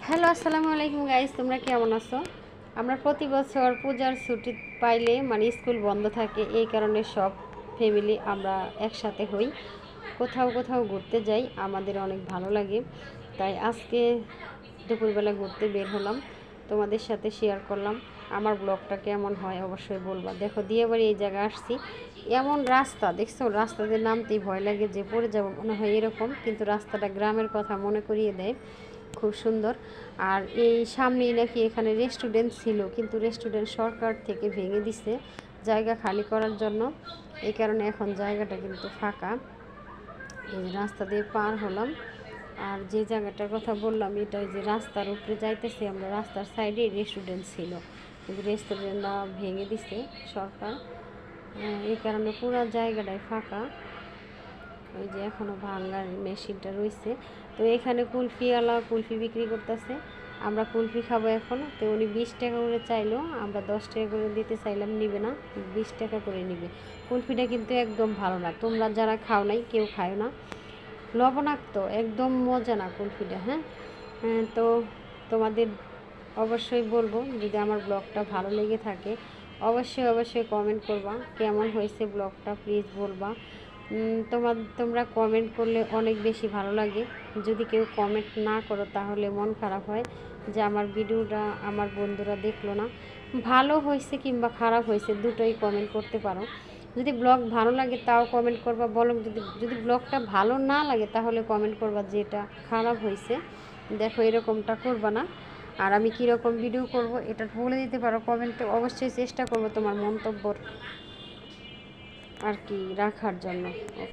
Hello, আসসালামু আলাইকুম guys, তোমরা কেমন আছো? আমরা প্রতি বছর পূজার ছুটি পাইলে মানে স্কুল বন্ধ থাকে, এই কারণে সব ফ্যামিলি আমরা একসাথে হই, কোথাও কোথাও ঘুরতে যাই। আমাদের অনেক ভালো লাগে, তাই আজকে দুপুরবেলা ঘুরতে বের হলাম, তোমাদের সাথে শেয়ার করলাম। আমার ব্লগটা কেমন হয় অবশ্যই বলবা। দেখো, বিয়েবাড়ি এই জায়গায় আসছি, এমন রাস্তা দেখছো, রাস্তাতে নামতেই ভয় লাগে যে পড়ে যাবো মনে হয় এরকম, কিন্তু রাস্তাটা গ্রামের কথা মনে করিয়ে দেয়, খুব সুন্দর। আর এই সামনেই নাকি এখানে রেস্টুরেন্ট ছিল, কিন্তু রেস্টুরেন্ট সরকার থেকে ভেঙে দিছে জায়গা খালি করার জন্য, এই কারণে এখন জায়গাটা কিন্তু ফাঁকা। এই রাস্তা দিয়ে পার হলাম, আর যে জায়গাটার কথা বললাম এটা যে রাস্তার উপরে যাইতেছি আমরা, রাস্তার সাইডে রেস্টুরেন্ট ছিল, কিন্তু রেস্টুরেন্টটা ভেঙে দিছে সরকার, এই কারণে পুরো জায়গাটাই ফাঁকা। ওই যে এখনও ভাঙার মেশিনটা রয়েছে। তো এখানে কুলফিওয়ালা কুলফি বিক্রি করতেছে, আমরা কুলফি খাবো এখন। তো উনি 20 টাকা করে চাইলো, আমরা 10 টাকা করে দিতে চাইলাম, নিবে না, 20 টাকা করে নিবে। কুলফিটা কিন্তু একদম ভালো না, তোমরা যারা খাও নাই কেউ খায় না, লবণাক্ত, একদম মজা না কুলফিটা। হ্যাঁ, তো তোমাদের অবশ্যই বলবো, যদি আমার ব্লগটা ভালো লেগে থাকে অবশ্যই অবশ্যই কমেন্ট করবা, কেমন হয়েছে ব্লগটা প্লিজ বলবা। তোমরা কমেন্ট করলে অনেক বেশি ভালো লাগে। যদি কেউ কমেন্ট না করো তাহলে মন খারাপ হয় যে আমার ভিডিওটা আমার বন্ধুরা দেখলো না। ভালো হয়েছে কিংবা খারাপ হয়েছে দুটোই কমেন্ট করতে পারো। যদি ব্লগ ভালো লাগে তাও কমেন্ট করবা, বলো। যদি যদি ব্লগটা ভালো না লাগে তাহলে কমেন্ট করবা যে এটা খারাপ হয়েছে। দেখো, এরকমটা করবা না। আর আমি কীরকম ভিডিও করব এটা বলে দিতে পারো কমেন্টে, অবশ্যই চেষ্টা করব তোমার মন্তব্য আর কি রাখার জন্য।